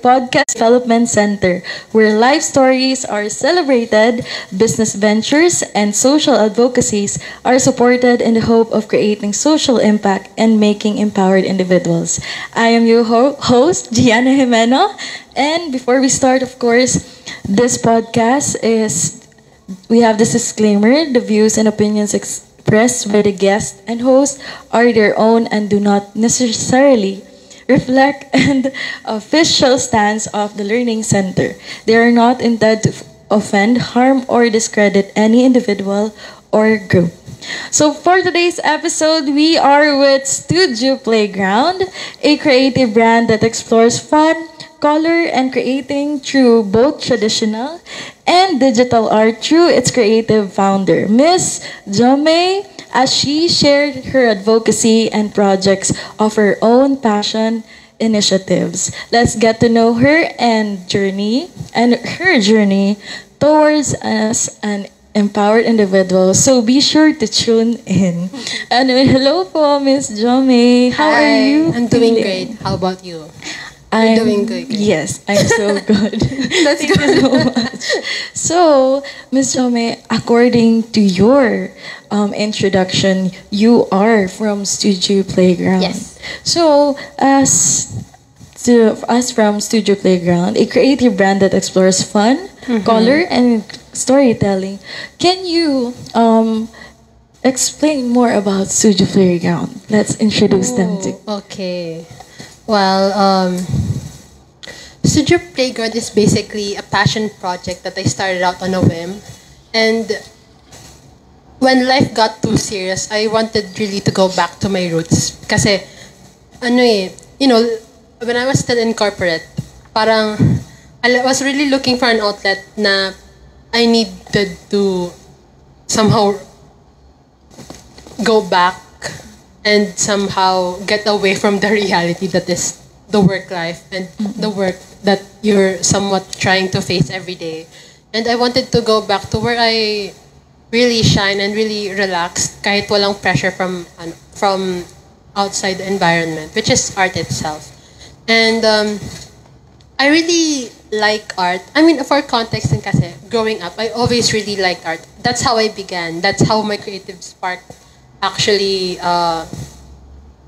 Podcast Development Center, where life stories are celebrated, business ventures, and social advocacies are supported in the hope of creating social impact and making empowered individuals. I am your host, Gianna Jimeno, and before we start, of course, this podcast is we have this disclaimer: the views and opinions expressed by the guest and host are their own and do not necessarily reflect and official stance of the Learning Center. They are not intended to offend, harm, or discredit any individual or group. So for today's episode, we are with Studio Playground, a creative brand that explores fun, color, and creating through both traditional and digital art through its creative founder, Miss Jome, as she shared her advocacy and projects of her own passion initiatives. Let's get to know her and her journey towards us an empowered individual. So be sure to tune in. And hello po, Miss Jome. How are you? I'm doing great. How about you? I'm doing good. Yes, I'm so good. That's Thank you so much. So, Ms. Jome, according to your introduction, you are from Studio Playground. Yes. So, as from Studio Playground, a creative brand that explores fun, color, and storytelling, can you explain more about Studio Playground? Let's introduce them to. Okay. Well, Studio Playground is basically a passion project that I started out on a whim. And when life got too serious, I wanted really to go back to my roots. Kasi, when I was still in corporate, parang, I was really looking for an outlet na I needed to somehow go back and somehow get away from the reality that is the work life and the work that you're somewhat trying to face every day. And I wanted to go back to where I really shine and really relax kahit walang pressure from outside the environment, which is art itself. And I really like art. I mean, for context din kasi, growing up, I always really liked art. That's how I began. That's how my creative spark actually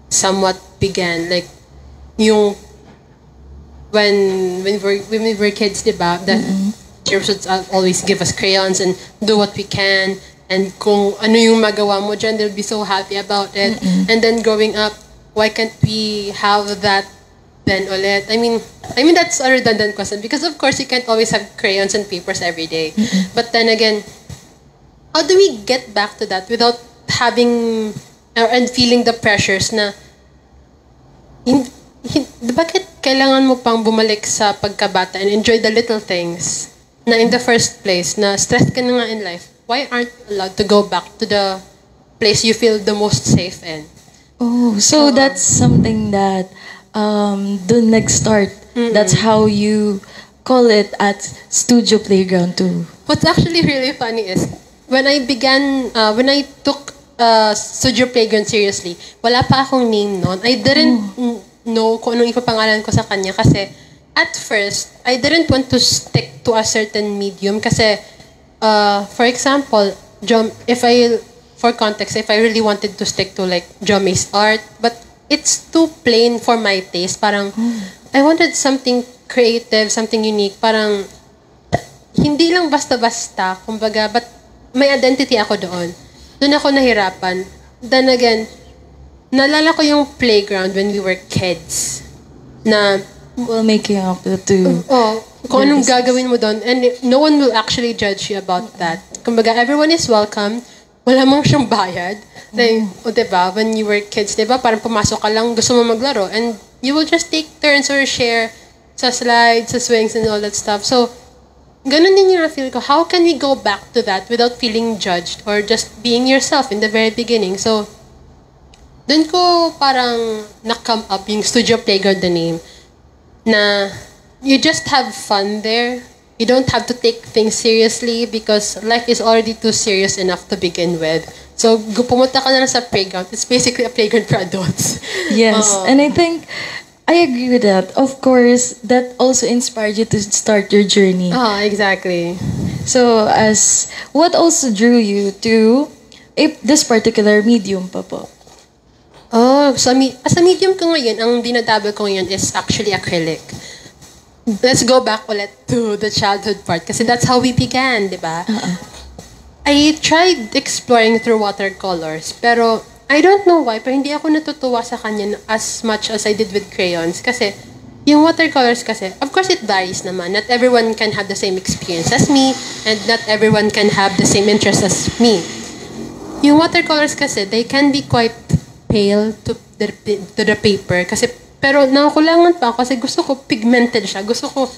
somewhat began. Like, yung when we were kids, diba, that teachers would always give us crayons and do what we can, and kung ano yung magawa mo dyan, they'll be so happy about it. And then growing up, why can't we have that then ulit? I mean that's a redundant question because of course you can't always have crayons and papers every day. But then again, how do we get back to that without having and feeling the pressures na bakit kailangan mo pang bumalik sa pagkabata and enjoy the little things na in the first place na stressed ka na nga in life? Why aren't you allowed to go back to the place you feel the most safe in? Oh, so that's something that the next start. That's how you call it at Studio Playground too. What's actually really funny is when I took Studio Playground seriously, wala pa akong name noon. I didn't know kung anong ipapangalan ko sa kanya kasi at first, I didn't want to stick to a certain medium kasi, for example, for context, if I really wanted to stick to like Jome's art, but it's too plain for my taste. Parang, I wanted something creative, something unique. Parang, hindi lang basta-basta, kumbaga, but may identity ako doon. Doon ako nahirapan. Then again, naalala ko yung playground when we were kids. Na, Well, making up to kung anong gagawin mo doon. And no one will actually judge you about that. Kumbaga, everyone is welcome. Wala mang siyang bayad. Like, diba, when you were kids, diba, parang pumasok ka lang, gusto mo maglaro. And you will just take turns or share sa slides, sa swings, and all that stuff. So, ganun din yung na-feel ko. How can we go back to that without feeling judged or just being yourself in the very beginning? So, dun ko parang na-come up yung Studio Playground, the name, na you just have fun there. You don't have to take things seriously because life is already too serious enough to begin with. So, pumunta ka na lang sa playground. It's basically a playground for adults. Yes, and I think I agree with that. Of course, that also inspired you to start your journey. Oh, exactly. So, as what also drew you to this particular medium pa po? Oh, so sa medium ko ngayon, ang dinadabble ko ngayon is actually acrylic. Let's go back ulit to the childhood part kasi that's how we began, di ba? I tried exploring through watercolors, pero I don't know why, pero hindi ako natutuwa sa kanya as much as I did with crayons. Kasi, yung watercolors kasi, of course it varies naman. Not everyone can have the same experience as me, and not everyone can have the same interest as me. Yung watercolors kasi, they can be quite pale to the paper. Kasi, pero nakukulangan pa ako kasi gusto ko pigmented siya. Gusto ko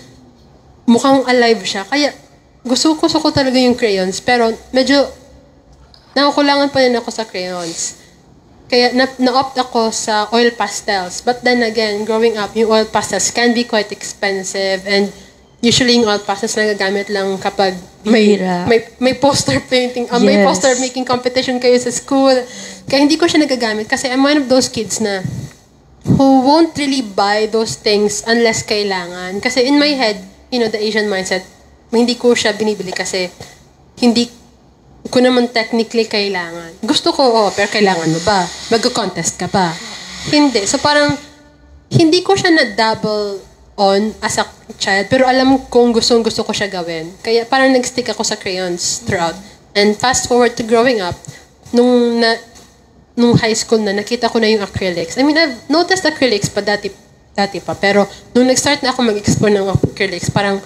mukhang alive siya. Kaya, gusto ko talaga yung crayons. Pero, medyo, nakukulangan pa rin ako sa crayons. Kaya na-opt ako sa oil pastels. But then again, growing up, yung oil pastels can be quite expensive and usually yung oil pastels nagagamit lang kapag may poster painting, may poster making competition kayo sa school. Kaya hindi ko siya nagagamit kasi I'm one of those kids na who won't really buy those things unless kailangan. Kasi in my head, the Asian mindset, hindi ko siya binibili kasi hindi ko naman technically kailangan. Gusto ko, pero kailangan mo ba? Mag-contest ka ba? Hindi. So parang, hindi ko siya na-double on as a child, pero alam kong gusto ko siya gawin. Kaya parang nag-stick ako sa crayons throughout. And fast forward to growing up, nung high school na, nakita ko na yung acrylics. I mean, I've noticed acrylics pa dati pa, pero nung nag-start na ako mag-explore ng acrylics, parang,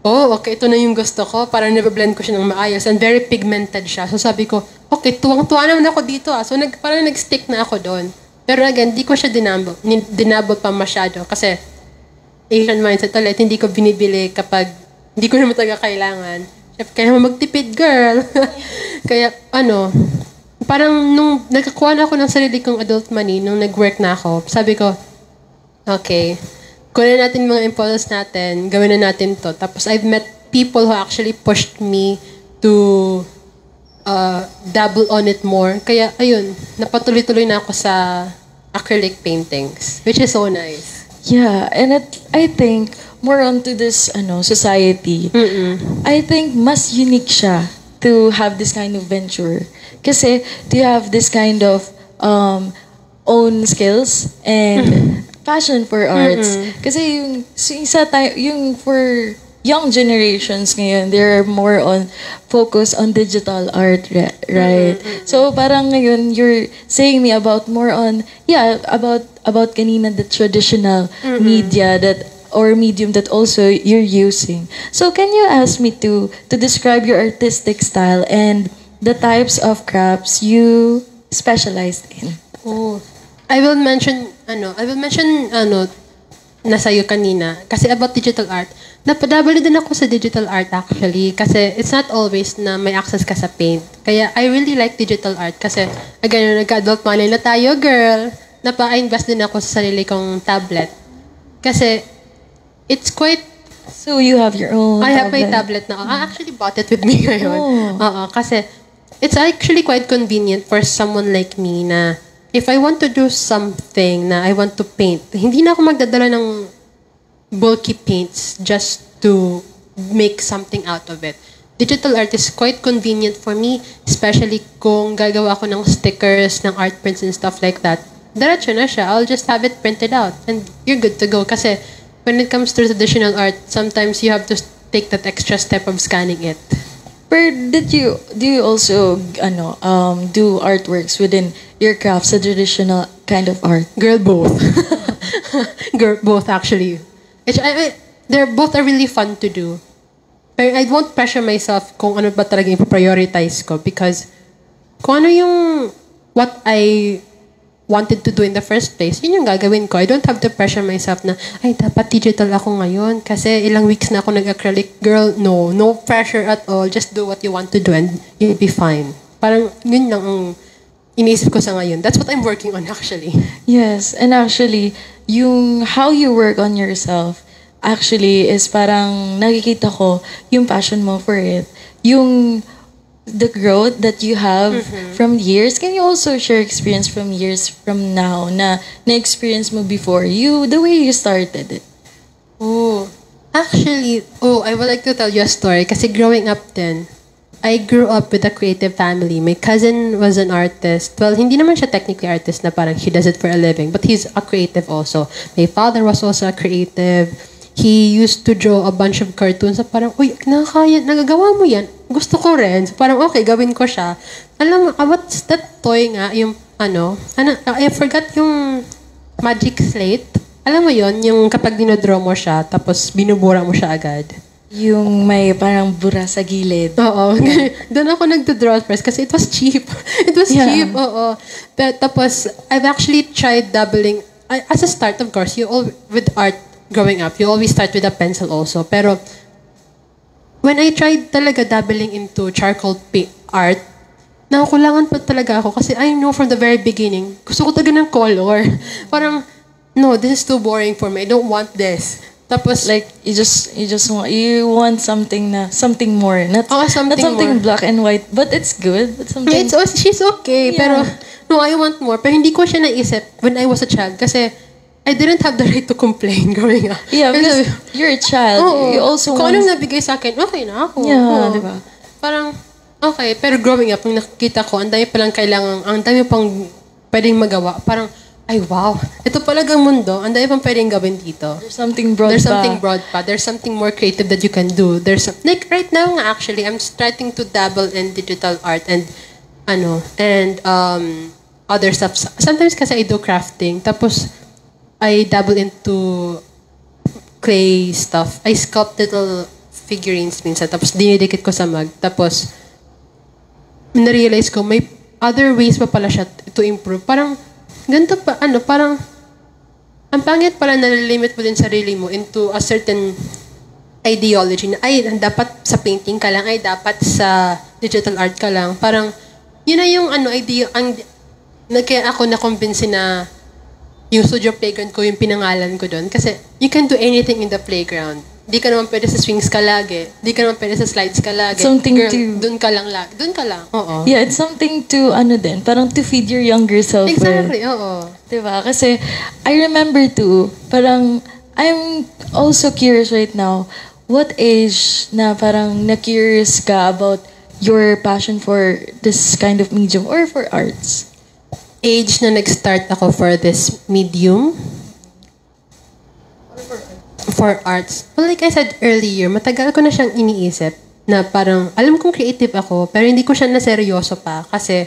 okay, ito na yung gusto ko. Parang nabablend ko siya ng maayos. And very pigmented siya. So sabi ko, okay, tuwang-tuwa naman ako dito. So parang nag-stick na ako doon. Pero again, di ko siya dinabot pa masyado. Kasi Asian mindset ulit, hindi ko binibili kapag hindi ko naman talaga kailangan. Kaya magtipid, girl. Kaya, parang nung nagkakuha na ako ng sarili kong adult money, nung nag-work na ako, sabi ko, okay, kunin natin mga impulses natin, gawin na natin to. Tapos I've met people who actually pushed me to dabble on it more. Kaya ayun, napatuloy-tuloy na ako sa acrylic paintings, which is so nice. Yeah, and I think more onto this society. I think mas unique siya to have this kind of venture. Kasi to have this kind of own skills and passion for arts. Kasi yung for young generations ngayon, they're more on focus on digital art, right? So parang ngayon you're saying me about more on about kanina the traditional media or medium that also you're using. So can you ask me to describe your artistic style and the types of crafts you specialized in? Oh. I will mention nasa iyo kanina. Kasi about digital art. Napadabali din ako sa digital art actually. Kasi it's not always na may access ka sa paint. Kaya I really like digital art. Kasi, again, nag-adult money na tayo, girl. Napa-invest din ako sa sarili kong tablet. Kasi, it's quite... So you have your own I have my tablet na. I actually bought it with me ngayon. Kasi, it's actually quite convenient for someone like me na if I want to do something na I want to paint, hindi na ako magdadala ng bulky paints just to make something out of it. Digital art is quite convenient for me, especially kung gagawa ako ng stickers, ng art prints and stuff like that. Diretso na siya. I'll just have it printed out and you're good to go. Kasi when it comes to traditional art, sometimes you have to take that extra step of scanning it. But do you also do artworks within your craft sa traditional kind of art? Girl, both. Girl, both actually. They're both are really fun to do. Pero I won't pressure myself kung ano ba talaga yung prioritize ko because kung ano yung what I wanted to do in the first place, yun yung gagawin ko. I don't have to pressure myself na, ay, dapat digital ako ngayon kasi ilang weeks na ako nag-acrylic. Girl, no pressure at all. Just do what you want to do and you'll be fine. Parang yun lang ang inisip ko sa ngayon. That's what I'm working on actually. Yes, and actually, yung how you work on yourself actually is parang nakikita ko yung passion mo for it. Yung the growth that you have from years. Can you also share experience from years from now na experience mo before you, the way you started it? Oh, actually, I would like to tell you a story kasi growing up then, I grew up with a creative family. My cousin was an artist. Well, hindi naman siya technically artist na parang he does it for a living, but he's a creative also. My father was also a creative. He used to draw a bunch of cartoons na parang, uy, nagagawa mo yan. Gusto ko rin. So parang, okay, gawin ko siya. Alam mo, what's that toy nga, yung, I forgot yung magic slate. Alam mo yon yung kapag dinodraw mo siya, tapos binubura mo siya agad. Yung may parang bura sa gilid. Oo. Doon ako nagdo-draw first kasi it was cheap. It was cheap, oo. Tapos, I've actually tried dabbling. As a start, of course, with art growing up, you always start with a pencil also. Pero, when I tried talaga dabbling into charcoal art, nakukulangan pa talaga ako kasi I know from the very beginning, gusto ko talaga ng color. Parang, no, this is too boring for me. I don't want this. Tapos, Like you want something more, not something more. black and white, but it's good. But something she's okay, Yeah. pero no, I want more. Pero hindi ko siya naisip when I was a child kasi I didn't have the right to complain growing up. yeah, because you're a child. Oo. You also Kung want anong nabigay sa akin, okay na ako. Yeah, Oo. diba? Parang, okay. Pero growing up, nung nakikita ko, ang dami palang kailangan, ang dami pang pwedeng magawa. Parang, ay wow, ito palagang mundo, ang dami pang pwedeng gawin dito. there's something broad. There's pa. something broad pa. There's something more creative that you can do. Like right now nga actually, I'm starting to dabble in digital art and other stuff. Sometimes kasi I do crafting. Tapos I dabble into clay stuff. I sculpt little figurines minsan. Tapos dinidikit ko sa mug. Tapos na-realize ko may other ways pa pala siya to improve. Parang ganito pa, parang ang pangit pala na limit mo din sarili mo into a certain ideology na ay dapat sa painting ka lang, ay dapat sa digital art ka lang. Parang yun na yung idea kaya ako na-convince na yung studio playground ko yung pinangalan ko doon kasi you can do anything in the playground. Di ka naman pwede sa swings ka lagi. Di ka naman pwede sa slides ka lagi. Something Girl, to- doon ka lang lagi. Doon ka lang. Oo. Yeah, it's something to din, parang to feed your younger self with. Exactly, oo. Diba? Kasi, I remember too, parang, I'm also curious right now, what age na parang na-curious ka about your passion for this kind of medium or for arts? Age na nag-start ako for this medium. For arts. Well, like I said earlier, matagal ko na siyang iniisip na parang, alam kong creative ako, pero hindi ko siya naseryoso pa kasi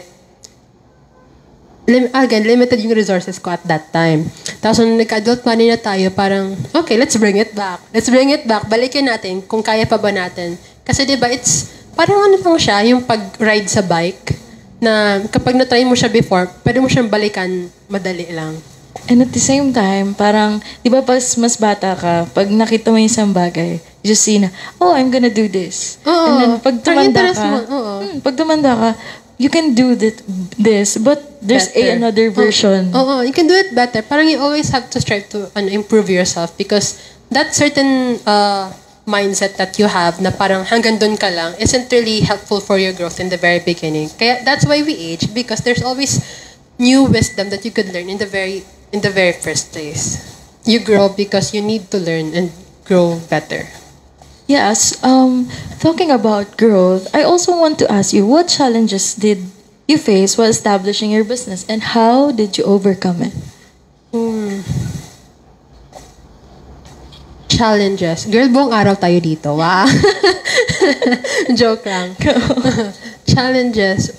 again, limited yung resources ko at that time. Tapos nung nag-adult money na tayo, parang, okay, let's bring it back. Let's bring it back. Balikin natin kung kaya pa ba natin. Kasi diba, it's, parang ano lang siya, yung pag-ride sa bike, na kapag na-try mo siya before, pwede mo siyang balikan madali lang. And at the same time, parang, di ba mas bata ka, pag nakita mo yung isang bagay, you just see na, oh, I'm gonna do this. Oo. And then, pag Parang tumanda interest ka, mo, oo. pag tumanda ka, you can do this, but there's Better. another version. Oo, you can do it better. Parang you always have to strive to improve yourself because that certain mindset that you have na parang hanggang dun ka lang isn't really helpful for your growth in the very beginning. Kaya that's why we age because there's always new wisdom that you could learn in the very first place. You grow because you need to learn and grow better. Yes, talking about growth, I also want to ask you, what challenges did you face while establishing your business and how did you overcome it? Challenges. Girl, buong araw tayo dito. Wow. Joke lang. Challenges.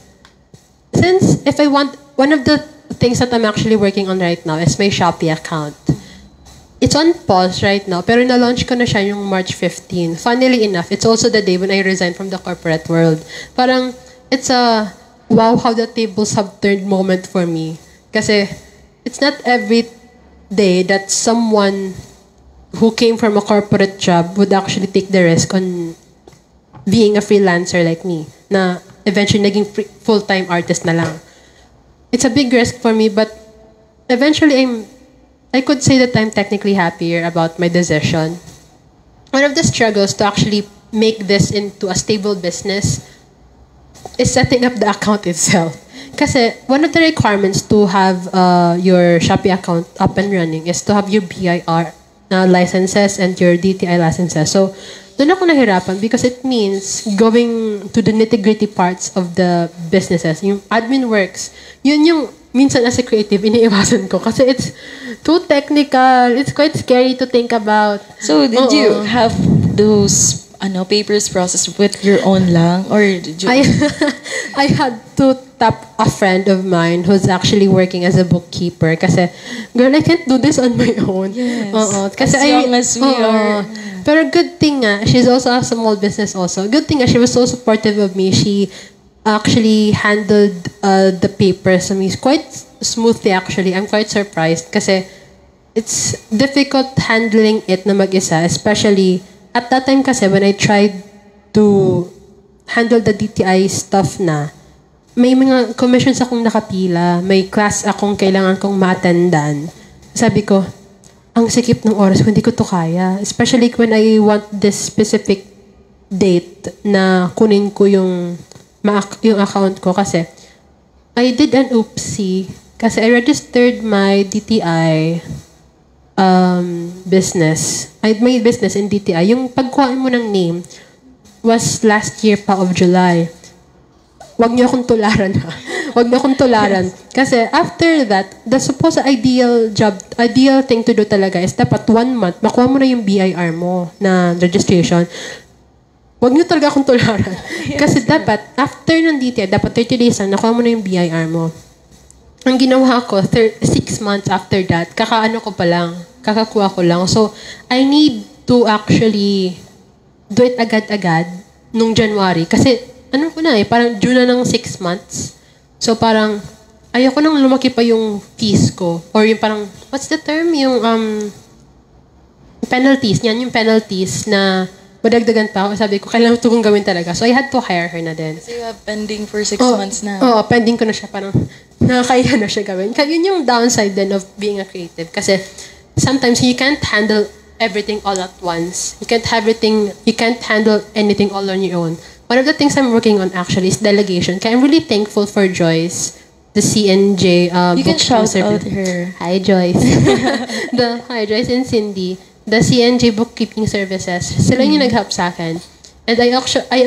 Since if I want, one of the things that I'm actually working on right now is my Shopee account. It's on pause right now, pero na-launch ko na siya yung March 15. Funnily enough, it's also the day when I resigned from the corporate world. Parang, it's a wow how the tables have turned moment for me. Kasi, it's not every day that someone who came from a corporate job would actually take the risk on being a freelancer like me, na eventually naging full-time artist na lang. It's a big risk for me, but eventually I could say that I'm technically happier about my decision. One of the struggles to actually make this into a stable business is setting up the account itself. Kasi one of the requirements to have your Shopee account up and running is to have your BIR licenses and your DTI licenses. So, doon ako nahirapan because it means going to the nitty-gritty parts of the businesses. Yung admin works, yun yung minsan as a creative, iniiwasan ko kasi it's too technical. It's quite scary to think about. So, did you have those papers processed with your own lang? Or did you... I had to tap a friend of mine who's actually working as a bookkeeper kasi, girl, I can't do this on my own. Yes. Kasi as young as we are. Pero good thing nga, she's also a small business also. Good thing nga, she was so supportive of me. She actually handled the papers. I mean, quite smoothly actually. I'm quite surprised kasi it's difficult handling it na mag-isa, especially at that time kasi when I tried to handle the DTI stuff na, may mga commissions akong nakapila, may class akong kailangan kong ma-attendan. Sabi ko, ang sikip ng oras ko, hindi ko to kaya. Especially when I want this specific date na kunin ko yung account ko kasi I did an oopsie kasi I registered my DTI business. I made business in DTI. Yung pagkuha mo ng name was last year pa of July. Wag niyo akong tularan ha. Wag niyo akong tularan. Kasi after that, the supposed ideal thing to do talaga is dapat 1 month, makuha mo na yung BIR mo na registration. Wag niyo talaga akong tularan. Kasi dapat, after ng DTI, dapat 30 days lang, nakuha mo na yung BIR mo. Ang ginawa ko, 6 months after that, kakakuha ko lang. So, I need to actually do it agad-agad nung January. Kasi, parang June na ng 6 months. So, parang, ayoko nang lumaki pa yung fees ko. Or yung parang, what's the term? Yung, penalties. Yan yung penalties na madagdagan pa ako. Sabi ko, kailangan ito kong gawin talaga. So, I had to hire her na din. So, you have pending for 6 months na. Oo, pending ko na siya. Parang, nakakaya na siya gawin. Yun yung downside then of being a creative. Kasi, sometimes you can't handle everything all at once. You can't handle anything all on your own. One of the things I'm working on actually is delegation. Kaya I'm really thankful for Joyce, the CNJ you can shout out her. Hi, Joyce. Hi, Joyce and Cindy. The CNJ bookkeeping services. Sila yung nag-help sa akin. And I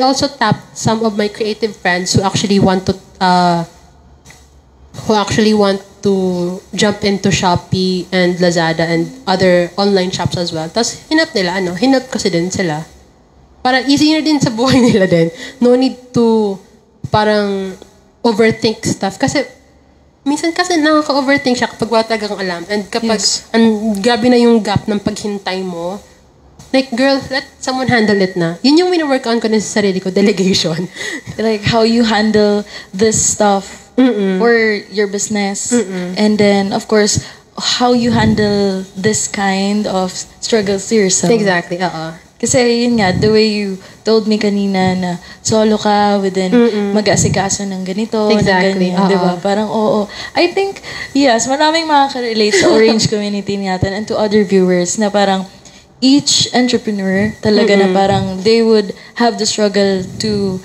also tapped some of my creative friends who actually want to jump into Shopee and Lazada and other online shops as well. Tapos, hinap kasi din sila. Para easy na din sa buhay nila din. No need to parang overthink stuff. Kasi, minsan kasi nakaka-overthink siya kapag wala talagang alam. And kapag, grabe na yung gap ng paghintay mo, like, girl, let someone handle it na. Yun yung wina-work on ko na sa sarili ko, delegation. Like, how you handle this stuff for your business. And then, of course, how you handle this kind of struggles to yourself. Exactly, Kasi yun nga, the way you told me kanina na solo ka within mag-asikaso ng ganito, exactly. ng ganyan, diba? Parang oo. I think, yes, maraming makaka-relate sa Orange community natin and to other viewers na parang each entrepreneur talaga na parang they would have the struggle to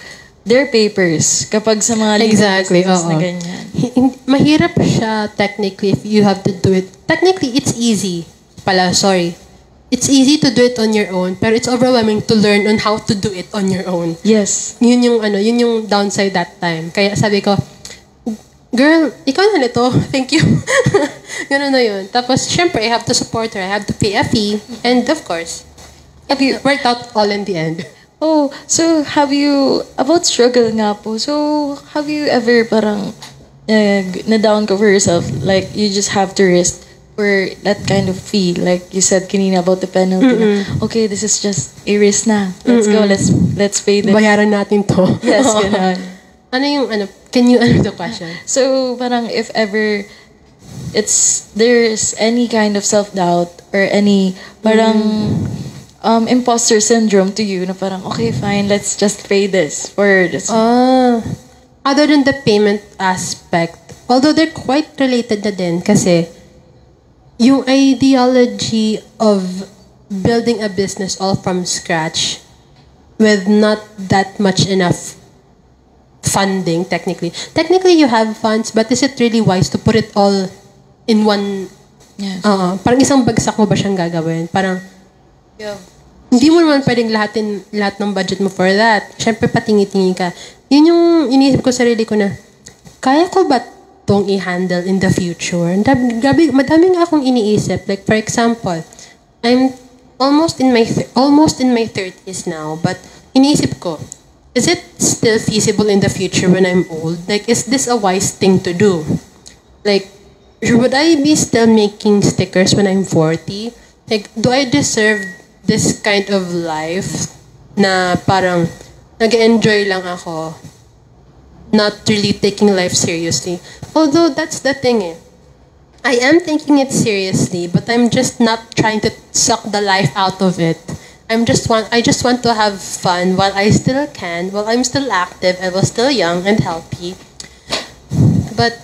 their papers kapag sa mga exactly, business na ganyan. Mahirap siya technically if you have to do it. Technically, it's easy. It's easy to do it on your own, pero it's overwhelming to learn on how to do it on your own. Yes. Yun yung downside that time. Kaya sabi ko, girl, ikaw na nito. Thank you. Ganun na yun. Tapos, syempre, I have to support her. I have to pay a fee. And of course, it worked out all in the end. Oh, so about struggle nga po, so have you ever parang na-down ka for yourself? Like, you just have to risk for that kind of fee. Like you said kanina about the penalty. Okay, this is just a risk na. Let's go, let's pay this. Bayaran natin to. Yes, ganun. Can you answer the question? So, parang if ever there's any kind of self-doubt or any parang imposter syndrome to you na parang, okay, fine, let's just pay this for this. Other than the payment aspect, although they're quite related na din kasi yung ideology of building a business all from scratch with not that much enough funding, technically. Technically, you have funds, but is it really wise to put it all in one... Yes. Parang isang bagsak mo ba siyang gagawin? Parang, hindi mo naman pwedeng lahat ng budget mo for that. Siyempre, patingi-tingi ka. Yun yung iniisip ko sarili ko na, kaya ko ba tong i-handle in the future? Grabe, madaming akong iniisip. Like, for example, I'm almost in my 30s now, but iniisip ko, is it still feasible in the future when I'm old? Like, is this a wise thing to do? Like, would I be still making stickers when I'm 40? Like, do I deserve this kind of life na parang nag-enjoy lang ako, not really taking life seriously? Although, that's the thing eh. I am taking it seriously, but I'm just not trying to suck the life out of it. I just want to have fun while I still can, while I'm still active, I was still young and healthy. But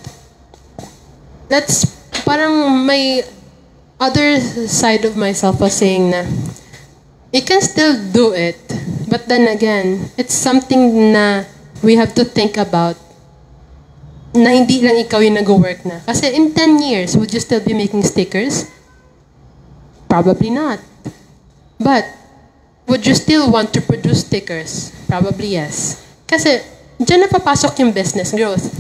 that's parang my other side of myself was saying na you can still do it, but then again, it's something na we have to think about na hindi lang ikaw yung nag-work na. Kasi in 10 years, would you still be making stickers? Probably not. But would you still want to produce stickers? Probably yes. Kasi dyan na papasok yung business growth.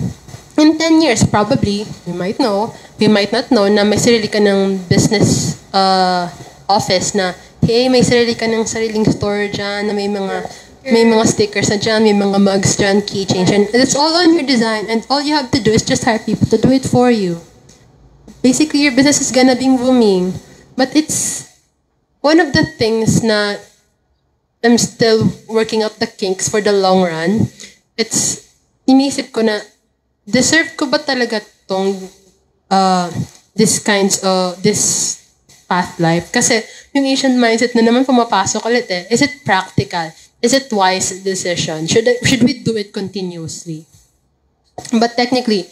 In 10 years, probably, we might not know na may sarili ka ng business office na, hey, may sarili ka ng sariling store dyan, na may mga stickers na dyan, may mga mugs dyan, keychains, and it's all on your design, and all you have to do is just hire people to do it for you. Basically, your business is gonna be booming. But it's one of the things na I'm still working out the kinks for the long run. It's, iniisip ko na, deserve ko ba talaga tong this path life? Kasi yung Asian mindset na naman pumapasok ulit eh. Is it practical? Is it wise decision? Should we do it continuously? But technically,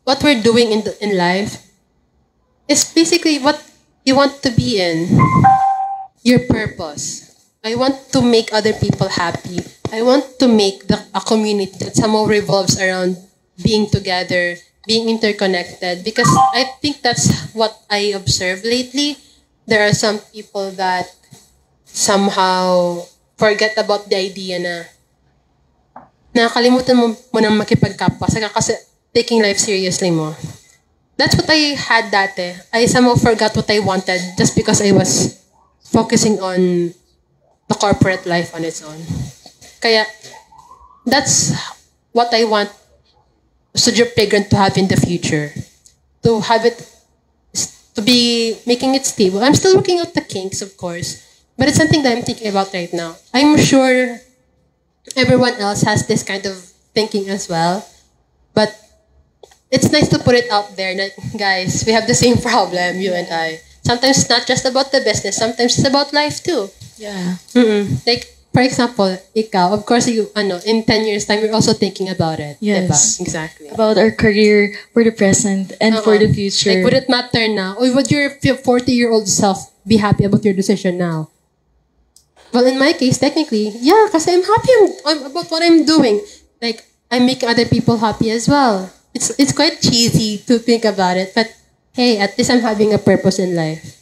what we're doing in life is basically what you want to be in. Your purpose. I want to make other people happy. I want to make a community that somehow revolves around being together, being interconnected. Because I think that's what I observed lately. There are some people that somehow forget about the idea na nakalimutan mo nang makipagkapwa kasi taking life seriously mo. That's what I had dati. I somehow forgot what I wanted just because I was focusing on the corporate life on its own. Kaya, that's what I want Studio Playground to have in the future. To have it, to be making it stable. I'm still working out the kinks, of course. But it's something that I'm thinking about right now. I'm sure everyone else has this kind of thinking as well. But it's nice to put it out there that, guys, we have the same problem, you and I. Sometimes it's not just about the business. Sometimes it's about life too. Yeah. Like, for example, ikaw, of course, in 10 years' time, you're also thinking about it. Yes. Diba? Exactly. About our career for the present and for the future. Like, would it matter now? Or would your 40-year-old self be happy about your decision now? Well, in my case, technically, yeah, kasi I'm happy about what I'm doing. Like, I'm making other people happy as well. It's quite cheesy to think about it, but hey, at least I'm having a purpose in life.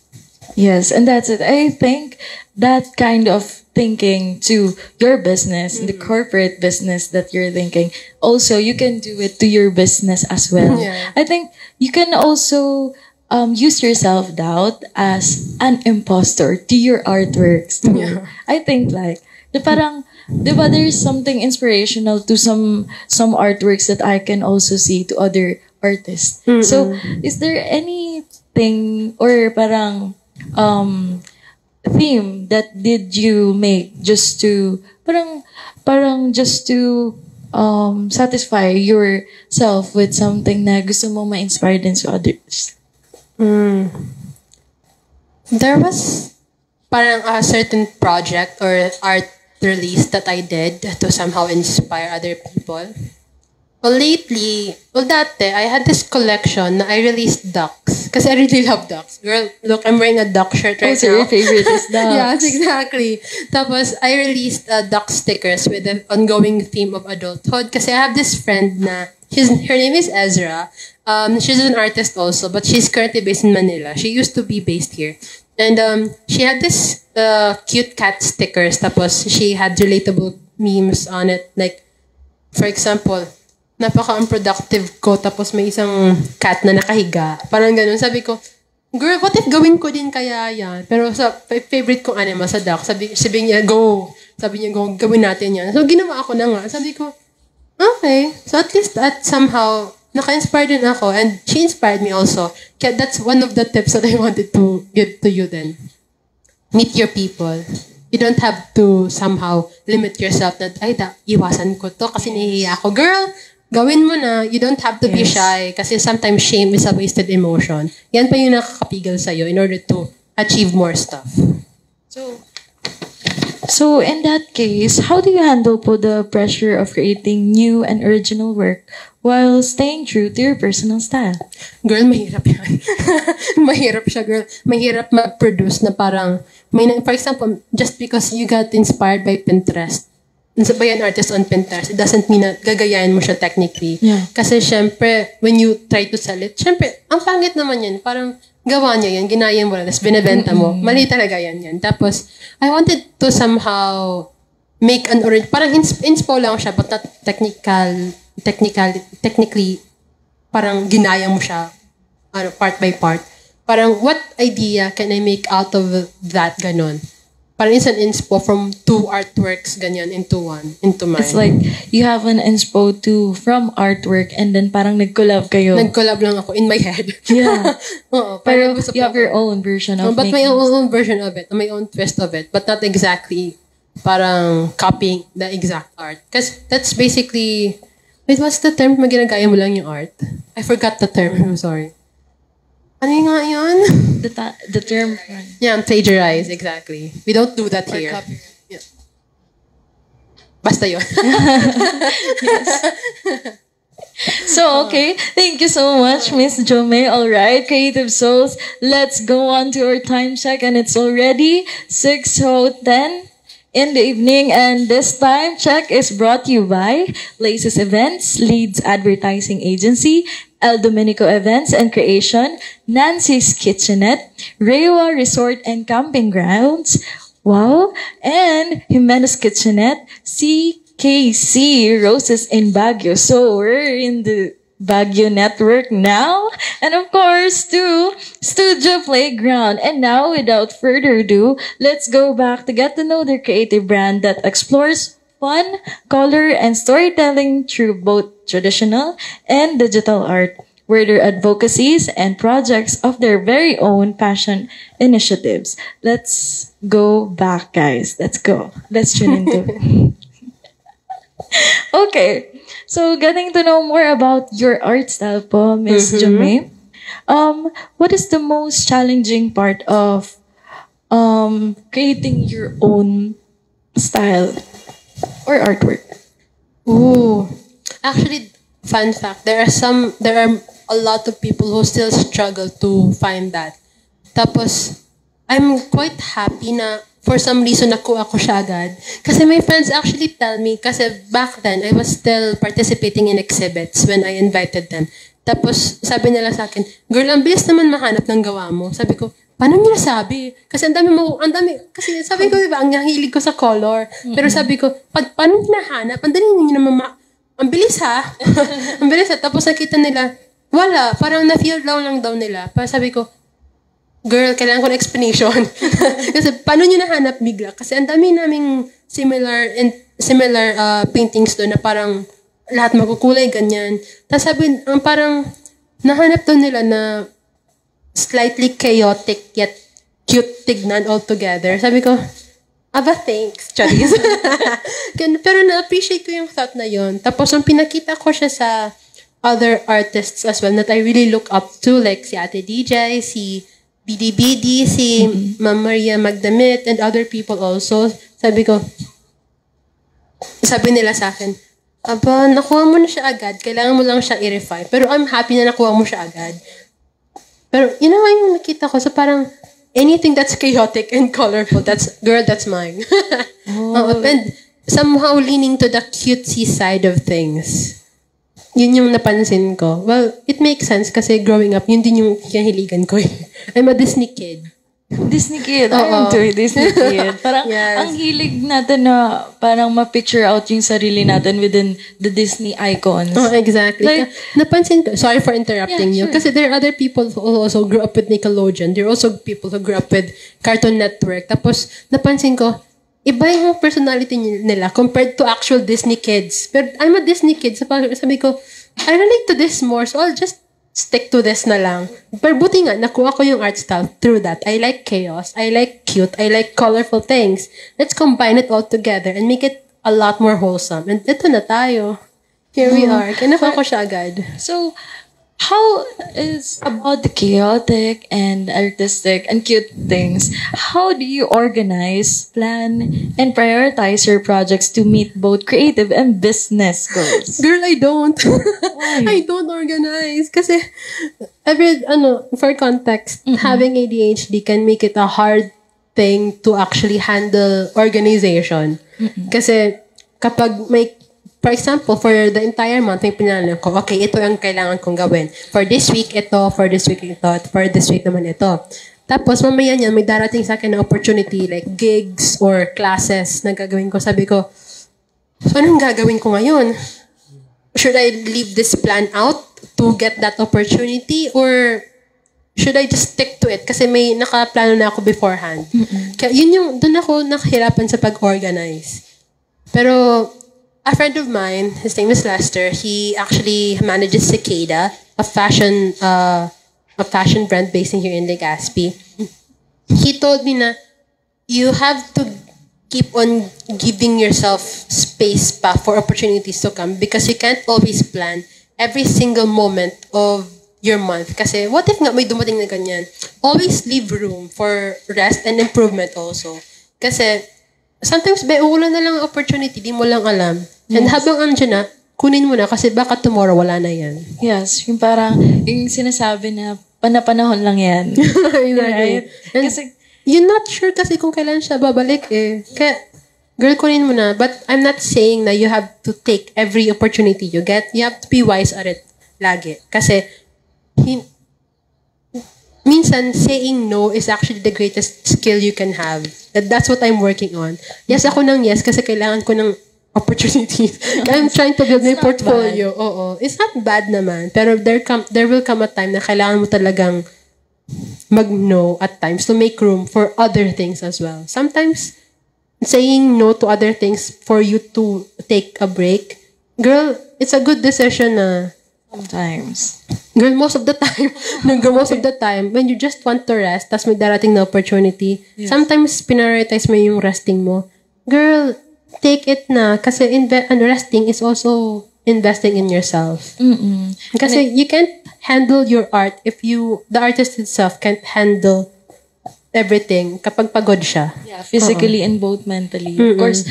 Yes, and that's it. I think that kind of thinking to your business, the corporate business that you're thinking, also you can do it to your business as well. Yeah. I think you can also use your self-doubt as an imposter to your artworks too. Yeah. I think like, diba there's something inspirational to some artworks that I can also see to other artists. So, is there anything or parang theme that did you make just to parang just to satisfy yourself with something na gusto mo ma-inspire din sa others? There was parang a certain project or art release that I did to somehow inspire other people. Well, lately, dati, I had this collection na I released ducks. Kasi I really love ducks. Girl, look, I'm wearing a duck shirt right So now. your favorite is ducks. Yes, exactly. Tapos, I released duck stickers with the ongoing theme of adulthood. Kasi I have this friend na, her name is Ezra. She's an artist also, but she's currently based in Manila. She used to be based here. And she had this cute cat stickers. Tapos, she had relatable memes on it. Like, for example, napaka-unproductive ko, tapos may isang cat na nakahiga. Parang ganun. Sabi ko, girl, what if gawin ko din kaya yan? Pero sa favorite kong animal, sa duck, sabi niya, go. Sabi niya, go, gawin natin yan. So, ginawa ako na nga. Sabi ko, okay. So, at least that somehow, naka-inspire din ako. And she inspired me also. Kaya that's one of the tips that I wanted to give to you then. Meet your people. You don't have to somehow limit yourself that, ay, iwasan ko to kasi nahihiya ako. Girl, gawin mo na. You don't have to be shy kasi sometimes shame is a wasted emotion. Yan pa yung nakakapigil sa'yo in order to achieve more stuff. So in that case, how do you handle po the pressure of creating new and original work while staying true to your personal style? Girl, mahirap yan. Mahirap siya, girl. Mahirap mag-produce na parang, for example, just because you got inspired by Pinterest, by an artist on Pinterest, it doesn't mean na gagayahin mo siya technically. Yeah. Kasi syempre, when you try to sell it, syempre, ang pangit naman yan. Parang gawa niya yan, ginaya mo lang, tapos binibenta mo. Mali talaga yan. Tapos, I wanted to somehow make an original, parang inspo lang siya, but not technically, parang ginaya mo siya, part by part. Parang, what idea can I make out of that, ganon? Parang it's an inspo from two artworks, ganyan, into one, into mine. It's like you have an inspo from artwork and then parang nag-collab kayo. Nag-collab lang ako in my head. Yeah. Oo, Pero you have your own version of but my making own version of it, my own twist of it, but not exactly parang copying the exact art. Because that's basically, wait, what's the term? Ginagaya mo lang yung art? I forgot the term. I'm sorry. Ano yung nga yun? the term. Yeah, plagiarize, exactly. We don't do that here. Yeah. Basta yun. So, okay. Thank you so much, Miss Jome. All right, Creative Souls. Let's go on to our time check and it's already 6:10 in the evening, and this time check is brought to you by Laces Events, Leeds Advertising Agency, El Dominico Events and Creation, Nancy's Kitchenette, Rewa Resort and Camping Grounds, wow, and Jimenez Kitchenette, CKC Roses in Baguio. So we're in the Baguio Network now. And of course, to Studio Playground. And now, without further ado, let's go back to get to know their creative brand that explores fun, color, and storytelling through both traditional and digital art, where their advocacies and projects of their very own passion initiatives. Let's go back, guys. Let's go. Let's tune into. Okay. So, getting to know more about your art style po, Miss Jome. What is the most challenging part of creating your own style or artwork? Ooh. Actually, fun fact, there are a lot of people who still struggle to find that. Tapos, I'm quite happy na for some reason nakuha ko siya agad. Kasi my friends actually tell me, kasi back then, I was still participating in exhibits when I invited them. Tapos, sabi nila sa akin, girl, ang bilis naman mahanap ng gawa mo. Sabi ko, paano niyo nasabi? Kasi ang dami, kasi sabi ko, diba, ang hilig ko sa color. Pero sabi ko, paano niyo nahanap? Ang dali niyo naman ang bilis ha. Ang bilis ha. Tapos nakita nila, wala. Parang na-feel lang daw nila. Parang sabi ko, girl, kailangan ko ng explanation. Kasi paano nyo nahanap bigla? Kasi ang dami naming similar paintings doon na parang lahat magkukulay, ganyan. Tapos sabi, parang nahanap doon nila na slightly chaotic yet cute tignan altogether. Sabi ko, aba, thanks, Charis. Pero na-appreciate ko yung thought na yon. Tapos, nung pinakita ko siya sa other artists as well that I really look up to, like si Ate DJ, si BDBD, si Ma'am Maria Magdamit, and other people also, sabi nila sa akin, Aba, nakuha mo na siya agad. Kailangan mo lang siya i-refine. Pero I'm happy na nakuha mo siya agad. Pero, yun naman yung nakita ko. So, parang, anything that's chaotic and colorful, that's mine. And somehow leaning to the cutesy side of things. Yun yung napansin ko. Well, it makes sense kasi growing up, yun din yung kinahiligan ko. I'm a Disney kid. Disney kid. I'm into it, Disney kid. Parang Yes. ang hilig natin na parang ma-picture out yung sarili natin within the Disney icons. Oh, exactly. Like- Napansin ko, sorry for interrupting Yeah, you, sure. kasi there are other people who also grew up with Nickelodeon. There are also people who grew up with Cartoon Network. Tapos, napansin ko, iba yung personality nila compared to actual Disney kids. Pero I'm a Disney kid. So, sabi ko, I relate to this more, so I'll just stick to this na lang. Pero buti nga, nakuha ko yung art style through that. I like chaos. I like cute. I like colorful things. Let's combine it all together and make it a lot more wholesome. And ito na tayo. Here we are. Kaya nakuha ko siya agad. So, how is about the chaotic and artistic and cute things? How do you organize, plan, and prioritize your projects to meet both creative and business goals? Girl, I don't. I don't organize. Kasi, for context, having ADHD can make it a hard thing to actually handle organization. Kasi, kapag may, for example, for the entire month, may pinalan ko, okay, ito ang kailangan kong gawin. For this week, ito. For this week, ito. At for this week naman, ito. Tapos, mamaya niyan, may darating sa akin na opportunity, like gigs or classes na gagawin ko. Sabi ko, so anong gagawin ko ngayon? Should I leave this plan out to get that opportunity? Or should I just stick to it? Kasi may nakaplano na ako beforehand. Kaya yun yung, doon ako nakahirapan sa pag-organize. Pero, a friend of mine, his name is Lester, he actually manages Cicada, a fashion brand based in here in Legazpi. He told me na you have to keep on giving yourself space pa for opportunities to come because you can't always plan every single moment of your month. Kasi what if nga may dumating na ganyan? Always leave room for rest and improvement also. Kasi sometimes may uulan na lang ang opportunity, di mo lang alam. And habang andyan na, kunin mo na kasi baka tomorrow wala na yan. Yes, yung parang, yung sinasabi na panapanahon lang yan. Right? And Kasi, you're not sure kasi kung kailan siya babalik eh. Kaya, girl, kunin mo na. But I'm not saying na you have to take every opportunity you get. You have to be wise at it lagi. Kasi, minsan, saying no is actually the greatest skill you can have. That's what I'm working on. Yes, ako ng yes kasi kailangan ko ng opportunities. I'm trying to build my portfolio. Oo. It's not bad naman. Pero there will come a time na kailangan mo talagang mag-no at times to make room for other things as well. Sometimes, saying no to other things for you to take a break, girl, it's a good decision na sometimes. Girl, most of the time, when you just want to rest, tas may darating na opportunity, sometimes prioritize mo yung resting mo. Girl, take it na. Kasi resting is also investing in yourself. Kasi you can't handle your art if the artist itself can't handle everything kapag pagod siya. Yeah, physically and both mentally. Of course,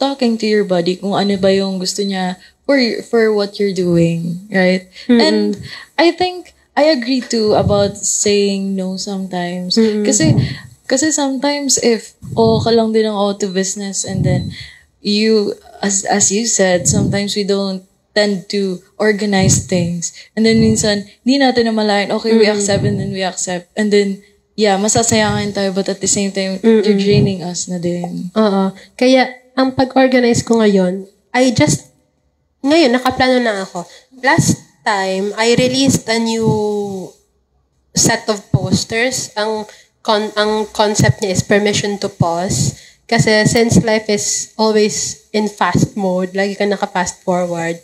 talking to your body kung ano ba yung gusto niya for what you're doing, right? And I think I agree too about saying no sometimes. Kasi sometimes if ka lang din ang auto business and then you, as you said, sometimes we don't tend to organize things. And then minsan, di natin namalayan, okay, we accept and then we accept. And then, yeah, masasayangan tayo but at the same time, you're draining us na din. Oo. Kaya, ang pag-organize ko ngayon, ngayon, nakaplano na ako. Last time, I released a new set of posters. Ang concept niya is permission to pause. Kasi since life is always in fast mode, lagi ka naka-fast forward,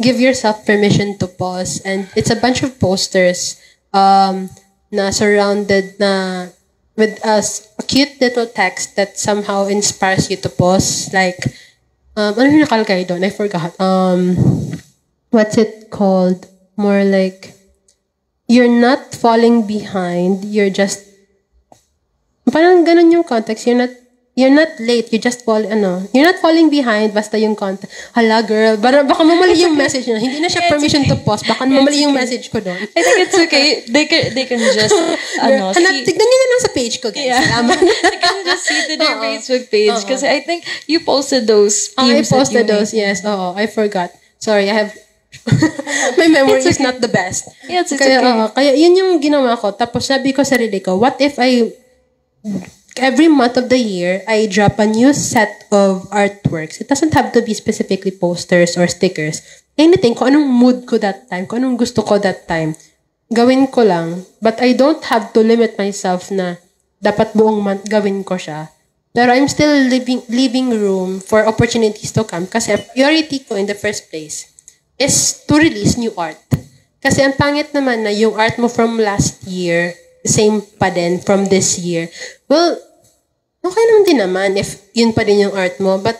give yourself permission to pause. And it's a bunch of posters na surrounded na with a cute little text that somehow inspires you to pause. Like, ano yung nakalagay doon? I forgot. What's it called? More like, you're not falling behind. You're just, parang ganun yung context. You're not you're not late, you're not falling behind, basta yung content. Hala, girl, baka mamali yung message na. Hindi na siya permission to pause, baka mamali yung message ko doon. I think it's okay. They can just, Tignan nyo na lang sa page ko, guys. Salamat. They can just see it in their Facebook page. Kasi I think you posted those I themes posted that you those, yes. I forgot. Sorry, I have... My memory is not the best. Yes, it's kaya, okay. Kaya yun yung ginawa ko. Tapos sabi ko sa sarili ko, what if every month of the year, I drop a new set of artworks. It doesn't have to be specifically posters or stickers. Anything, kung anong mood ko that time, kung anong gusto ko that time, gawin ko lang. But I don't have to limit myself na dapat buong month gawin ko siya. Pero I'm still leaving room for opportunities to come kasi priority ko in the first place is to release new art. Kasi ang pangit naman na yung art mo from last year, same pa din from this year. Well, okay lang din naman if yun pa din yung art mo. But,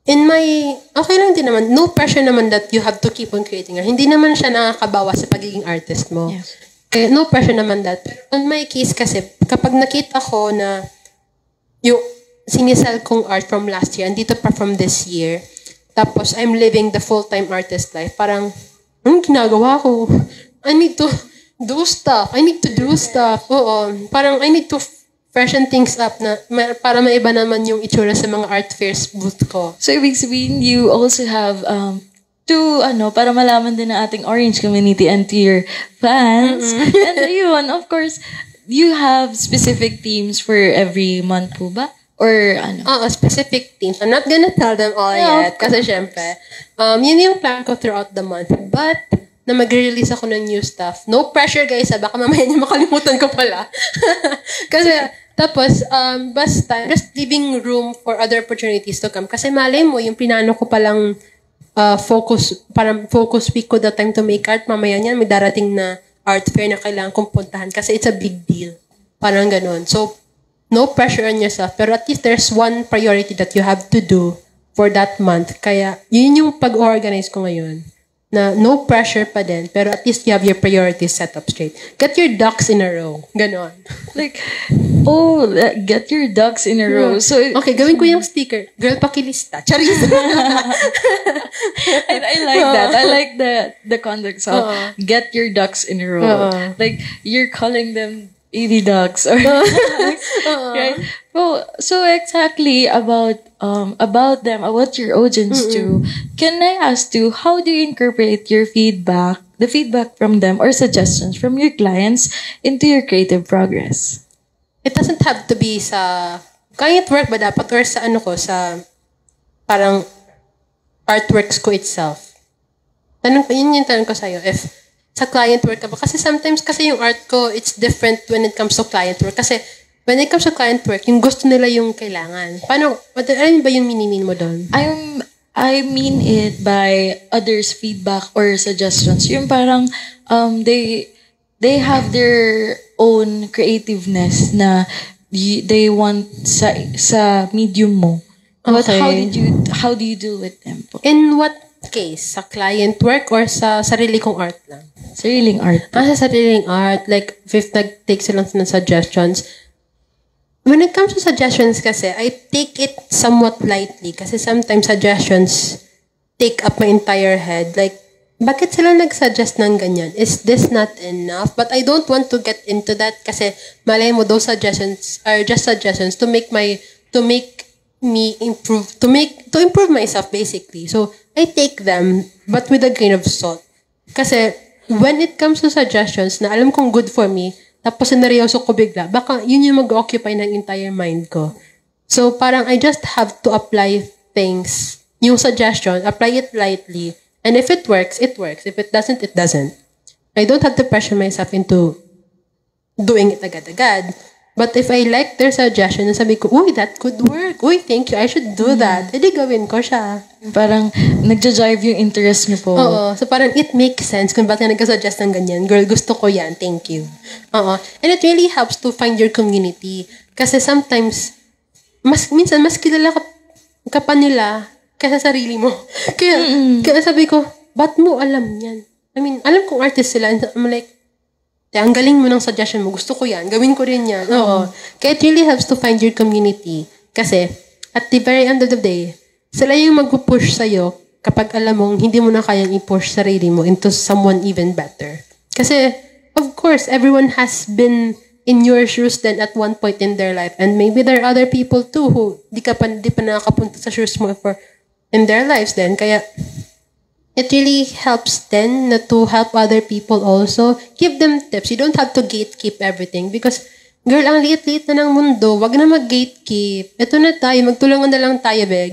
okay lang din naman. No pressure naman that you have to keep on creating art. Hindi naman siya nakakabawa sa pagiging artist mo. Yeah. Kaya no pressure naman that. On my case kasi, kapag nakita ko na yung sinisell kong art from last year, andito pa from this year, tapos I'm living the full-time artist life, parang, anong ginagawa ko? I need to do stuff. Oo. Parang I need to freshen things up na para maiba naman yung itsura sa mga art fairs booth ko. So, ibig sabihin, you also have para malaman din ng ating Orange community and to your fans. And yun, of course, you have specific themes for every month po ba? Or Specific themes. I'm not gonna tell them all yet. Kasi syempre, yun yung plan ko throughout the month. But, na mag-release ako ng new stuff. No pressure, guys. Baka mamaya niyo makalimutan ko pala. Kasi, tapos, basta, just leaving room for other opportunities to come. Kasi malay mo, yung pinano ko palang parang focus week ko that time to make art, mamaya niyan, may darating na art fair na kailangan kong puntahan kasi it's a big deal. Parang ganun. So, no pressure on yourself. Pero at least there's one priority that you have to do for that month. Kaya, yun yung pag-organize ko ngayon. Na no pressure pa din, pero at least you have your priorities set up straight. Get your ducks in a row. Ganon. Get your ducks in a row. So, okay, gawin ko yung sticker. Girl, pakilista. Charis. I like that. I like the context of get your ducks in a row. Like, you're calling them 80 ducks. Or right? Well, so exactly about them, about your audience too. Can I ask you, how do you incorporate your feedback, the feedback from them or suggestions from your clients into your creative progress? It doesn't have to be sa client work ba dapat or sa sa parang artworks ko itself. Yun yung tanong ko sa'yo. If sa client work ka ba? Kasi sometimes kasi yung art ko, it's different when it comes to client work. Kasi when it comes to client work, yung gusto nila yung kailangan. Paano, ano ba yung minimin mo doon? I mean it by others' feedback or suggestions. Yung parang, they have their own creativeness na they want sa medium mo. But Okay. how do you deal with them po? In what case? Sa client work or sa sarili kong art lang? Sariling art. Sa sariling art, like, if nag-take sila ng suggestions, when it comes to suggestions kasi, I take it somewhat lightly kasi sometimes suggestions take up my entire head. Like, bakit sila nag-suggest ng ganyan? Is this not enough? But I don't want to get into that kasi malay mo, those suggestions are just suggestions to make me improve, to improve myself basically. So, I take them, but with a grain of salt. Kasi, when it comes to suggestions na alam kong good for me, tapos sineryoso ko bigla, baka yun yung mag-occupy ng entire mind ko. So, parang I just have to apply things, yung suggestion, apply it lightly, and if it works, it works. If it doesn't, it doesn't. I don't have to pressure myself into doing it agad-agad. But if I like their suggestion, sabi ko, uy, that could work. Uy, thank you. I should do that. Edi gawin ko siya. Parang nagja-drive yung interest niyo po. Oo. So parang it makes sense kung bakit nagka-suggest ng ganyan. Girl, gusto ko yan. Thank you. Oo. And it really helps to find your community. Kasi sometimes, minsan mas kilala ka pa nila kaysa sarili mo. Kaya sabi ko, ba't mo alam yan? I mean, alam kong artist sila. And I'm like, Ang galing mo ng suggestion mo. Gusto ko yan. Gawin ko rin yan. Oo. Kaya it really helps to find your community. Kasi, at the very end of the day, sila yung mag-push sa'yo kapag alam mong hindi mo na kayang i-push sarili mo into someone even better. Kasi, of course, everyone has been in your shoes then at one point in their life. And maybe there are other people too who di pa nakakapunta sa shoes mo in their lives then. Kaya, it really helps then to help other people also. Give them tips. You don't have to gatekeep everything because, girl, ang liit-liit na ng mundo. Wag na mag-gatekeep. Ito na tayo. Magtulungan na lang tayo, be.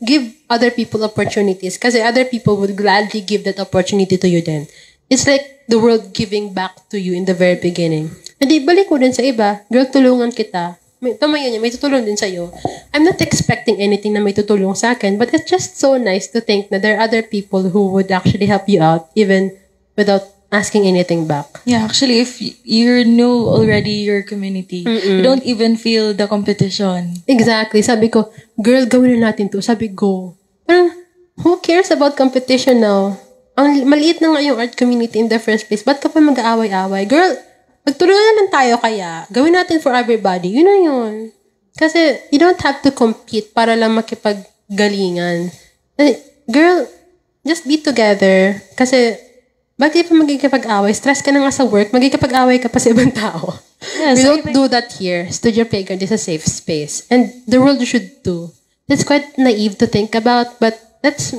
Give other people opportunities kasi other people would gladly give that opportunity to you then. It's like the world giving back to you in the very beginning. Hindi, balik mo din sa iba. Girl, tulungan kita. Tama yun, may tutulong din sa'yo. I'm not expecting anything na may tutulong sa akin, but it's just so nice to think that there are other people who would actually help you out even without asking anything back. Yeah, actually, if you know already your community, you don't even feel the competition. Exactly. Sabi ko, girl, gawin na natin to. Sabi, go. Parang, who cares about competition now? Ang maliit na nga yung art community in the first place. Ba't ka pa mag-aaway-aaway? Girl, magtulungan na lang tayo kaya. Gawin natin for everybody. Yun na yun. Kasi, you don't have to compete para lang makipaggalingan. Girl, just be together. Kasi, bakit pa magkikipag-away? Stress ka na nga sa work, magkikipag-away ka pa sa ibang tao. Yes, We don't do that here. Studio Playground is a safe space. And the world should too. That's quite naive to think about, but let's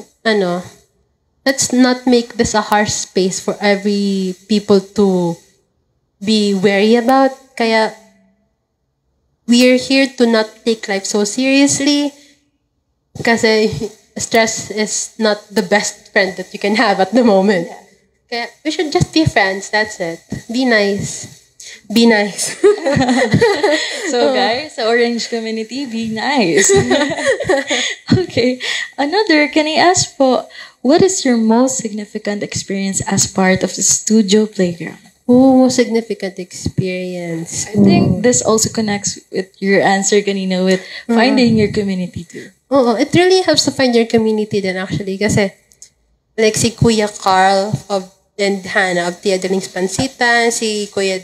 not make this a harsh space for every people to be wary about. Kaya, we are here to not take life so seriously kasi stress is not the best friend that you can have at the moment. Kaya, we should just be friends. That's it. Be nice. Be nice. So guys, sa Orange community, be nice. Okay. Another, can I ask po, what is your most significant experience as part of the Studio Playground? Oh, significant experience. I think this also connects with your answer kanina with finding your community too. Oo, it really helps to find your community then actually. Kasi, like si Kuya Carl and Hannah of Tia Deling's Pansitan, si Kuya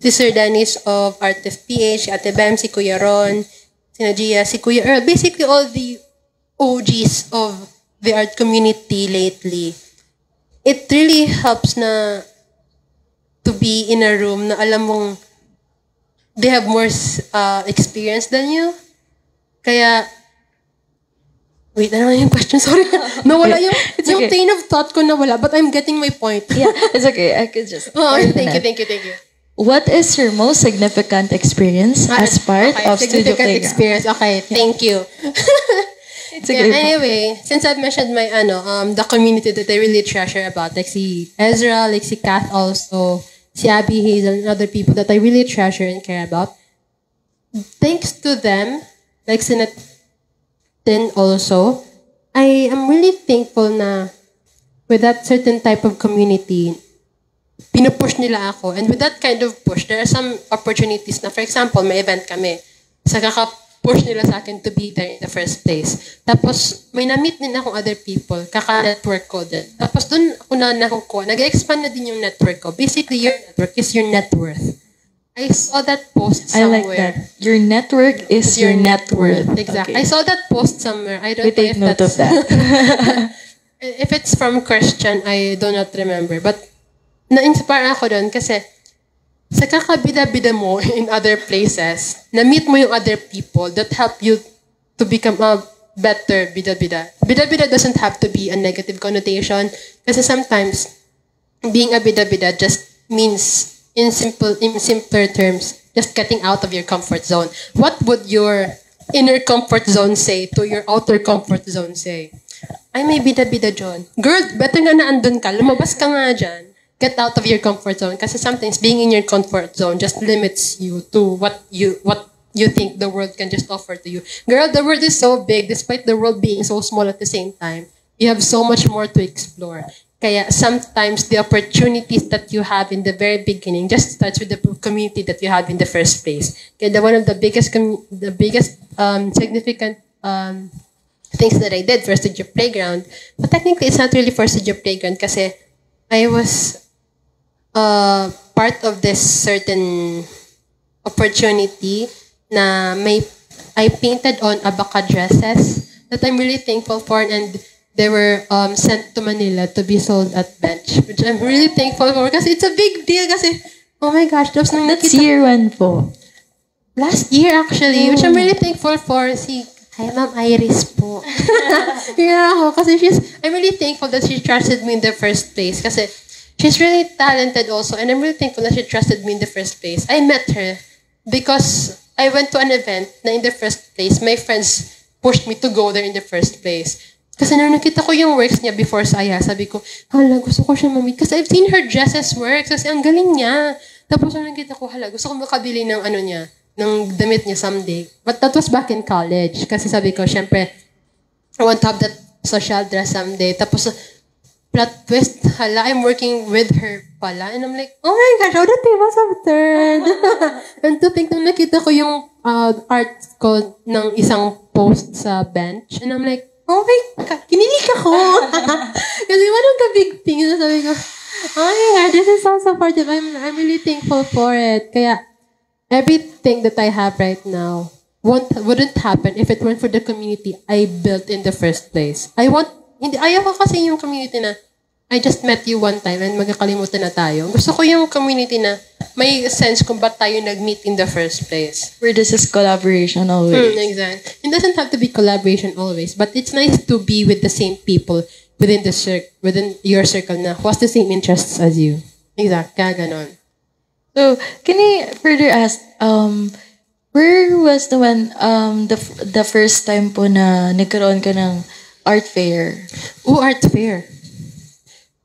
si Sir Dennis of Art of PH, si Ate Bam, si Kuya Ron, si Najia, si Kuya Earl. Basically, all the OGs of the art community lately. It really helps na to be in a room na alam mong they have more experience than you. Kaya, wait, ano yung question? Sorry. Nawala yung okay. train of thought ko nawala, but I'm getting my point. Yeah, it's okay. I could just... Thank you. What is your most significant experience as part of Studio Significant Playground? experience. Okay, thank you. It's okay. Anyway, since I've mentioned my the community that I really treasure about, like si Ezra, like si Kath also, si Abby Hazel, and other people that I really treasure and care about. Thanks to them, like si Natin also, I am really thankful na with that certain type of community, pinupush nila ako. And with that kind of push, there are some opportunities na, for example, may event kami. Sa push nila sa akin to be there in the first place. Tapos, may na-meet din akong other people. Kaka-network ko din. Tapos, dun ako na nakukuha. Nag-expand na din yung network ko. Basically, your network is your net worth. I saw that post somewhere. I like that. Your network is your net worth. Exactly. Okay. I saw that post somewhere. I don't We know take if note of that's... that. If it's from Christian, I do not remember. But, na-inspire ako doon kasi sa kakabida-bida mo in other places, na-meet mo yung other people that help you to become a better bida-bida. Bida-bida doesn't have to be a negative connotation kasi sometimes being a bida-bida just means in simpler terms, just getting out of your comfort zone. What would your inner comfort zone say to your outer comfort zone say? Ay, may bida-bida dyan. Girl, better nga na andun ka. Lumabas ka nga dyan. Get out of your comfort zone. Kasi sometimes being in your comfort zone just limits you to what you think the world can just offer to you. Girl, the world is so big despite the world being so small at the same time. You have so much more to explore. Kaya sometimes the opportunities that you have in the very beginning just starts with the community that you have in the first place. Kaya one of the biggest significant things that I did for Studio Playground, but technically it's not really for Studio Playground kasi I was part of this certain opportunity na I painted on Abaca dresses that I'm really thankful for, and they were sent to Manila to be sold at Bench, which I'm really thankful for kasi it's a big deal kasi, oh my gosh, tapos nung That's nakita, year one po. last year actually, which I'm really thankful for. Hi Ma'am Iris po. Yeah, ako, kasi I'm really thankful that she trusted me in the first place kasi she's really talented also, and I'm really thankful that she trusted me in the first place. I met her because I went to an event na in the first place, my friends pushed me to go there in the first place. Kasi nung nakita ko yung works niya before sa Aya, sabi ko, hala, gusto ko siya mamit. Kasi I've seen her dresses works. Kasi ang galing niya. Tapos nung nakita ko, hala, gusto ko makabili ng ano niya, ng damit niya someday. But that was back in college. Kasi sabi ko, syempre, I want to have that social dress someday. Tapos, plot twist, hala, I'm working with her pala. And I'm like, oh my gosh, how the tables have turned. And to think, nung nakita ko yung art ko ng isang post sa Bench, and I'm like, oh my God, kinilig ako. Kasi one of the big things na sabi ko, oh my God, this is so supportive. I'm really thankful for it. Kaya, everything that I have right now wouldn't happen if it weren't for the community I built in the first place. Ayaw ko kasi yung community na I just met you one time and magkakalimutan na tayo. Gusto ko yung community na may sense kung ba't tayo nag-meet in the first place. Where this is collaboration always. Exactly. It doesn't have to be collaboration always, but it's nice to be with the same people within your circle na who has the same interests as you. Exactly. Kaya ganon. So, can I further ask, where was the first time po na nagkaroon ka ng art fair? Art fair.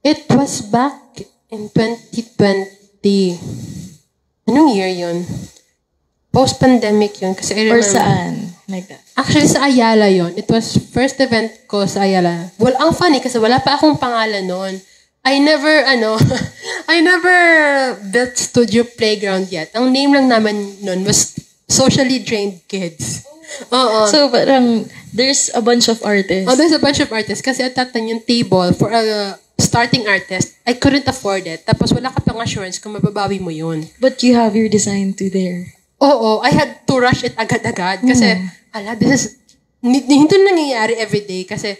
It was back in 2020. Anong year yun? Post-pandemic yun. Kasi I remember. Or saan? Like that. Actually, sa Ayala yun. It was first event ko sa Ayala. Well, ang funny kasi wala pa akong pangalan noon. I never built studio playground yet. Ang name lang naman noon was Socially Drained Kids. Oo. So, parang, there's a bunch of artists. Oh, there's a bunch of artists. Kasi at that time, yung table for a starting artist, I couldn't afford it. Tapos wala ka pang assurance kung mababawi mo yun. But you have your design to there. Oo. I had to rush it agad-agad. Kasi, hindi nangyayari everyday. Kasi,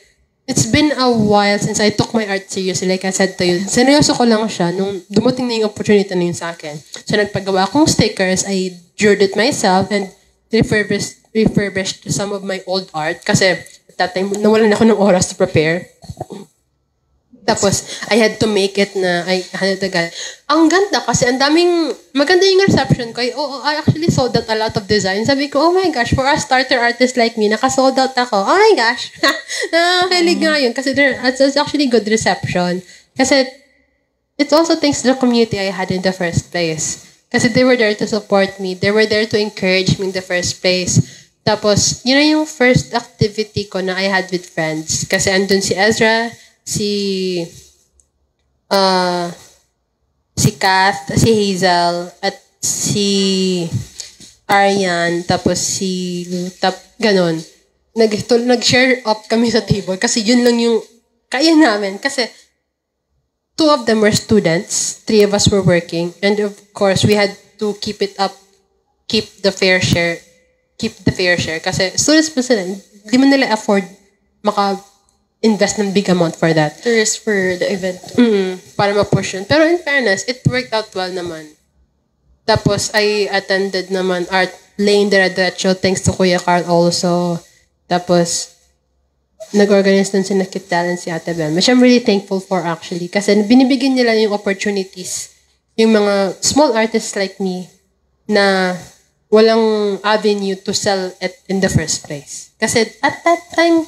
it's been a while since I took my art seriously. Like I said to you, seryoso ko lang siya nung dumating na yung opportunity na yun sa akin. So, nagpagawa akong stickers. I drew it myself and refurbished some of my old art. Kasi, at that time, nawalan ako ng oras to prepare. Tapos, I had to make it na, ang ganda kasi maganda yung reception ko. I actually sold out a lot of designs. Sabi ko, oh my gosh, for a starter artist like me, naka-sold out ako. Oh my gosh. Nakakilig nga yun kasi it's actually good reception. Kasi, it's also thanks to the community I had in the first place. Kasi they were there to support me. They were there to encourage me in the first place. Tapos, yun na yung first activity ko na I had with friends. Kasi andun si Ezra, si Kath, si Hazel, at si Arian, tapos si ganon. Nag-share up kami sa table kasi yun lang yung kaya namin. Kasi 2 of them were students, 3 of us were working, and of course, we had to keep it up, keep the fair share. Kasi students pa sila, hindi man nila afford invest ng big amount for that. Just for the event. Para ma-push yun. Pero in fairness, it worked out well naman. Tapos, I attended naman Art Lane Diretso thanks to Kuya Carl also. Tapos, nag-organize din si Nakit Talent si Ate Ben, which I'm really thankful for actually. Kasi binibigyan nila yung opportunities, yung mga small artists like me na walang avenue to sell it in the first place. Kasi at that time,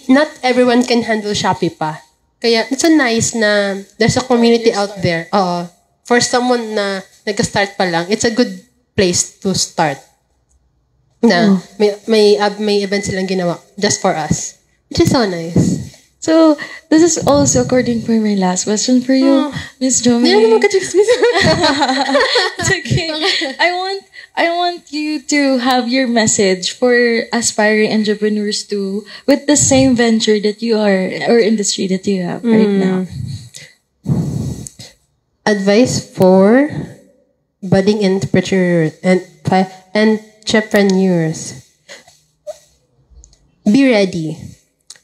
not everyone can handle Shopee pa. Kaya it's so nice na there's a community out there. For someone na nag-start pa lang, it's a good place to start. Na may event silang ginawa just for us. Which is so nice. So, this is also according for my last question for you, Miss Jomi. Hindi naman ka-chismis. It's okay. I want you to have your message for aspiring entrepreneurs too, with the same venture that you are or industry that you have right now. Advice for budding entrepreneurs. Be ready.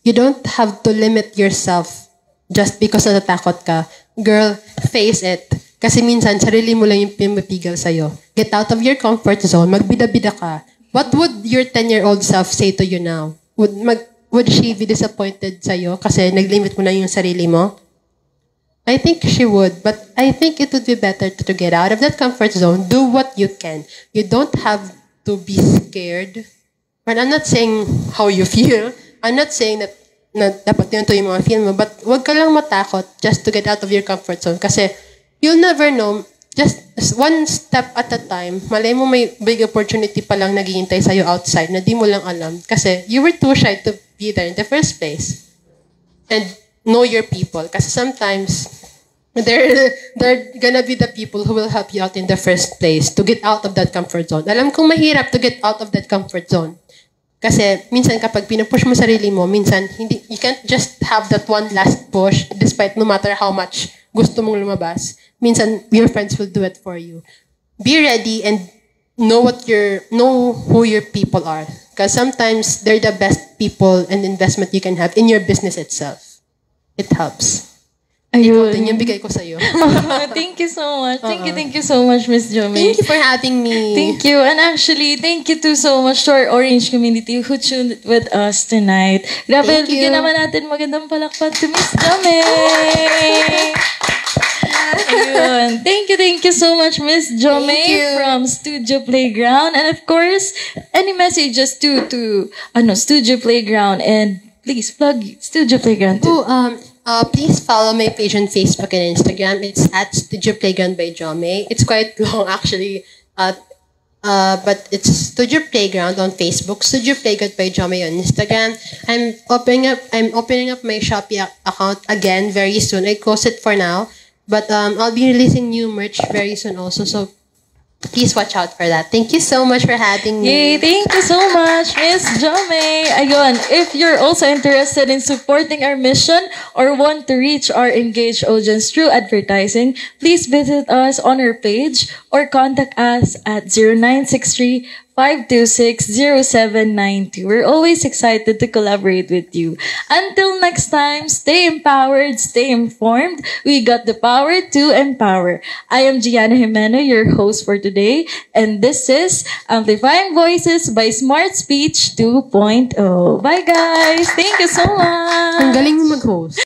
You don't have to limit yourself just because natatakot ka. Girl, face it. Kasi minsan, sarili mo lang yung pumipigil sa'yo. Get out of your comfort zone. Magbida-bida ka. What would your 10-year-old self say to you now? Would she be disappointed sa'yo kasi nag-limit mo na yung sarili mo? I think she would, but I think it would be better to get out of that comfort zone. Do what you can. You don't have to be scared. But I'm not saying how you feel. I'm not saying that na dapat yun to yung mga feel mo, but wag ka lang matakot just to get out of your comfort zone. Kasi you'll never know, just one step at a time, malay mo may big opportunity pa lang naghihintay sa'yo outside na di mo lang alam. Kasi you were too shy to be there in the first place. And know your people. Kasi sometimes, they're gonna be the people who will help you out in the first place to get out of that comfort zone. Alam kong mahirap to get out of that comfort zone. Kasi minsan kapag pinupush mo sarili mo, minsan you can't just have that one last push despite no matter how much gusto mong lumabas. Minsan your friends will do it for you. Be ready and know who your people are. Because sometimes they're the best people and investment you can have in your business itself. It helps. Ikaw din yung bigay ko sa'yo. Thank you so much. Thank you so much, Miss Jomay. Thank you for having me. Thank you. And actually, thank you too so much to our Orange community who tuned with us tonight. Grabe, Thank you. bigyan naman natin magandang palakpak to Miss Jomay. Ayun. Thank you so much, Miss Jomay Thank you. from Studio Playground. And of course, any messages to Studio Playground, and please plug Studio Playground too. Please follow my page on Facebook and Instagram. It's at Studio Playground by Jomay. It's quite long actually. But it's Studio Playground on Facebook, Studio Playground by Jomay on Instagram. I'm opening up my Shopee account again very soon. I closed it for now, but I'll be releasing new merch very soon also. So please watch out for that. Thank you so much for having me. Yay, thank you so much, Miss Jomay. Ayun, if you're also interested in supporting our mission or want to reach our engaged audience through advertising, please visit us on our page or contact us at 0963 526-0792. We're always excited to collaborate with you. Until next time, stay empowered, stay informed. We got the power to empower. I am Gianna Jimeno, your host for today, and this is Amplifying Voices by Smart Speech 2.0. Bye guys! Thank you so much! Ang galing mo mag-host.